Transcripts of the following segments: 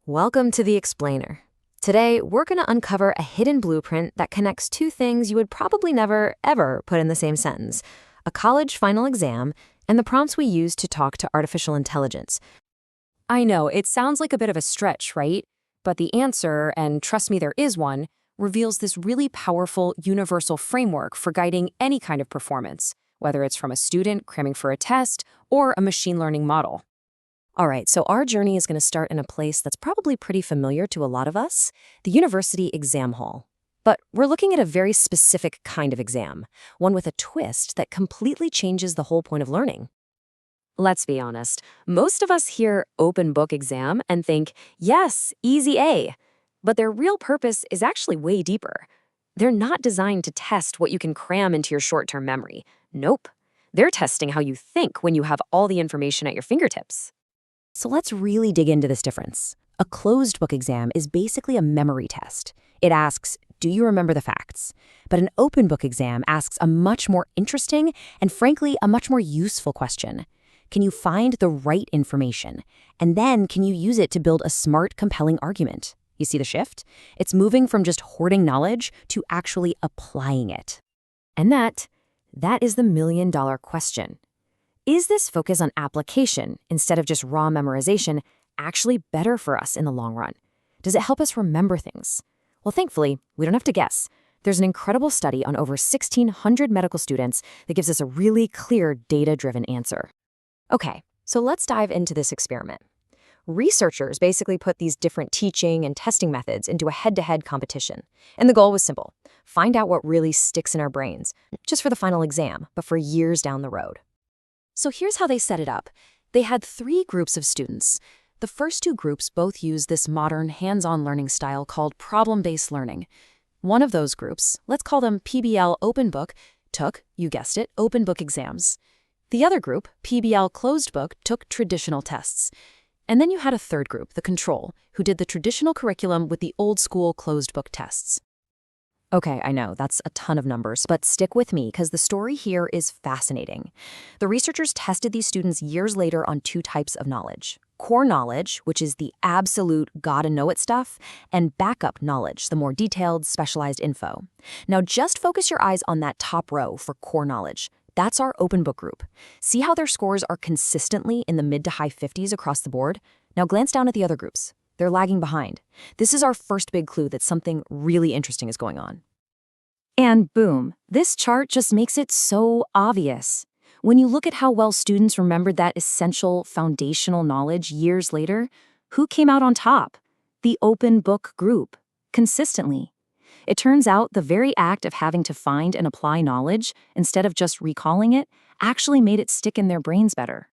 Welcome to The Explainer. Today, we're going to uncover a hidden blueprint that connects two things you would probably never, ever put in the same sentence: a college final exam and the prompts we use to talk to artificial intelligence. I know, it sounds like a bit of a stretch, right? But the answer, and trust me, there is one, reveals this really powerful universal framework for guiding any kind of performance, whether it's from a student cramming for a test or a machine learning model. All right, so our journey is going to start in a place that's probably pretty familiar to a lot of us, the university exam hall. But we're looking at a very specific kind of exam, one with a twist that completely changes the whole point of learning. Let's be honest, most of us hear open book exam and think, yes, easy A. But their real purpose is actually way deeper. They're not designed to test what you can cram into your short-term memory. Nope. They're testing how you think when you have all the information at your fingertips. So let's really dig into this difference. A closed book exam is basically a memory test. It asks, do you remember the facts? But an open book exam asks a much more interesting and, frankly, a much more useful question. Can you find the right information? And then can you use it to build a smart, compelling argument? You see the shift? It's moving from just hoarding knowledge to actually applying it. And that is the million-dollar question. Is this focus on application instead of just raw memorization actually better for us in the long run? Does it help us remember things? Well, thankfully, we don't have to guess. There's an incredible study on over 1,600 medical students that gives us a really clear data-driven answer. Okay, so let's dive into this experiment. Researchers basically put these different teaching and testing methods into a head-to-head competition. And the goal was simple: find out what really sticks in our brains, just for the final exam, but for years down the road. So here's how they set it up. They had 3 groups of students. The first 2 groups both used this modern hands-on learning style called problem-based learning. One of those groups, let's call them PBL Open Book, took, you guessed it, open book exams. The other group, PBL Closed Book, took traditional tests. And then you had a third group, the control, who did the traditional curriculum with the old-school closed book tests. Okay, I know, that's a ton of numbers, but stick with me because the story here is fascinating. The researchers tested these students years later on 2 types of knowledge: core knowledge, which is the absolute gotta-know-it stuff, and backup knowledge, the more detailed, specialized info. Now just focus your eyes on that top row for core knowledge. That's our open book group. See how their scores are consistently in the mid to high 50s across the board? Now glance down at the other groups. They're lagging behind. This is our first big clue that something really interesting is going on. And boom, this chart just makes it so obvious. When you look at how well students remembered that essential foundational knowledge years later, who came out on top? The open book group, consistently. It turns out the very act of having to find and apply knowledge, instead of just recalling it, actually made it stick in their brains better.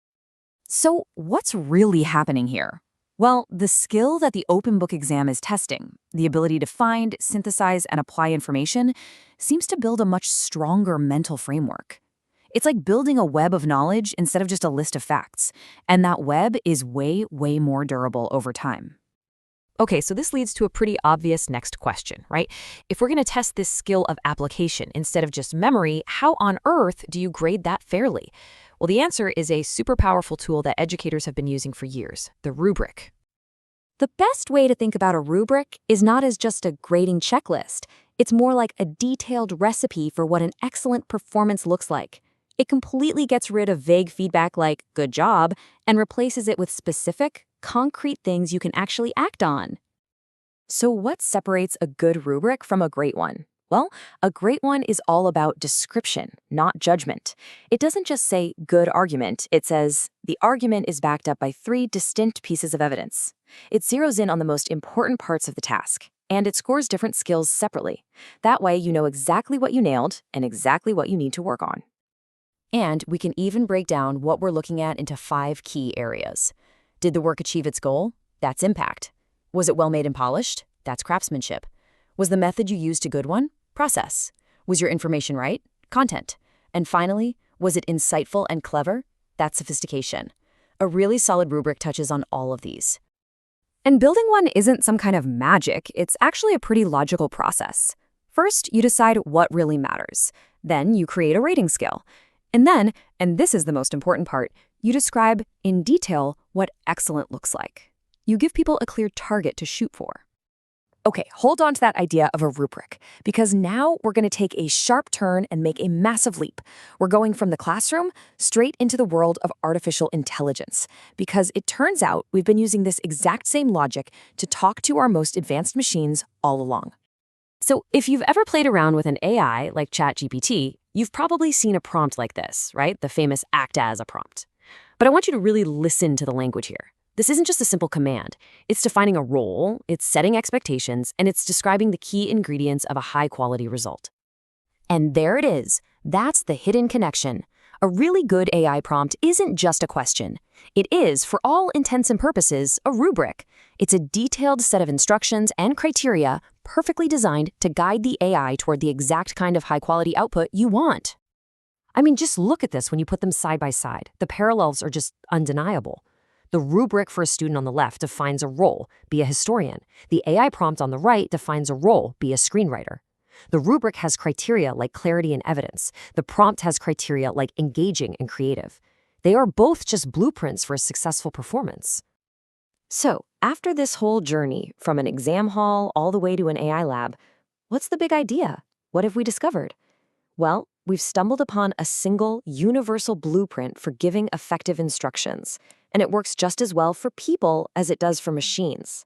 So what's really happening here? Well, the skill that the open book exam is testing, the ability to find, synthesize, and apply information, seems to build a much stronger mental framework. It's like building a web of knowledge instead of just a list of facts, and that web is way, way more durable over time. Okay, so this leads to a pretty obvious next question, right? If we're going to test this skill of application instead of just memory, how on earth do you grade that fairly? Well, the answer is a super powerful tool that educators have been using for years: the rubric. The best way to think about a rubric is not as just a grading checklist. It's more like a detailed recipe for what an excellent performance looks like. It completely gets rid of vague feedback like "good job" and replaces it with specific, concrete things you can actually act on. So what separates a good rubric from a great one? Well, a great one is all about description, not judgment. It doesn't just say "good argument," it says the argument is backed up by 3 distinct pieces of evidence. It zeroes in on the most important parts of the task, and it scores different skills separately. That way you know exactly what you nailed and exactly what you need to work on. And we can even break down what we're looking at into 5 key areas. Did the work achieve its goal? That's impact. Was it well made and polished? That's craftsmanship. Was the method you used a good one? Process. Was your information right? Content. And finally, was it insightful and clever? That's sophistication. A really solid rubric touches on all of these. And building one isn't some kind of magic. It's actually a pretty logical process. First, you decide what really matters. Then you create a rating scale. And then, and this is the most important part, you describe in detail what excellent looks like. You give people a clear target to shoot for. Okay, hold on to that idea of a rubric, because now we're going to take a sharp turn and make a massive leap. We're going from the classroom straight into the world of artificial intelligence, because it turns out we've been using this exact same logic to talk to our most advanced machines all along. So if you've ever played around with an AI like ChatGPT, you've probably seen a prompt like this, right? The famous act as a prompt. But I want you to really listen to the language here. This isn't just a simple command. It's defining a role, it's setting expectations, and it's describing the key ingredients of a high-quality result. And there it is. That's the hidden connection. A really good AI prompt isn't just a question. It is, for all intents and purposes, a rubric. It's a detailed set of instructions and criteria perfectly designed to guide the AI toward the exact kind of high-quality output you want. I mean, just look at this when you put them side by side. The parallels are just undeniable. The rubric for a student on the left defines a role, be a historian. The AI prompt on the right defines a role, be a screenwriter. The rubric has criteria like clarity and evidence. The prompt has criteria like engaging and creative. They are both just blueprints for a successful performance. So, after this whole journey, from an exam hall all the way to an AI lab, what's the big idea? What have we discovered? Well, we've stumbled upon a single, universal blueprint for giving effective instructions, and it works just as well for people as it does for machines.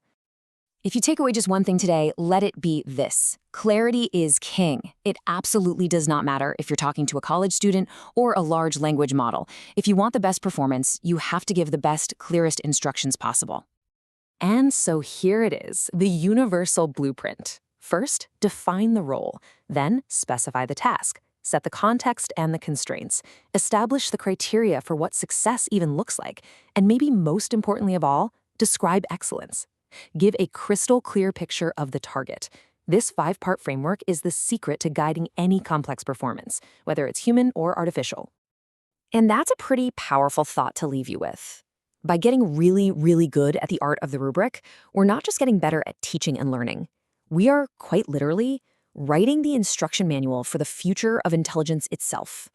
If you take away just one thing today, let it be this. Clarity is king. It absolutely does not matter if you're talking to a college student or a large language model. If you want the best performance, you have to give the best, clearest instructions possible. And so here it is, the universal blueprint. First, define the role. Then, specify the task. Set the context and the constraints. Establish the criteria for what success even looks like. And maybe most importantly of all, describe excellence. Give a crystal clear picture of the target. This 5-part framework is the secret to guiding any complex performance, whether it's human or artificial. And that's a pretty powerful thought to leave you with. By getting really, really good at the art of the rubric, we're not just getting better at teaching and learning. We are, quite literally, writing the instruction manual for the future of intelligence itself.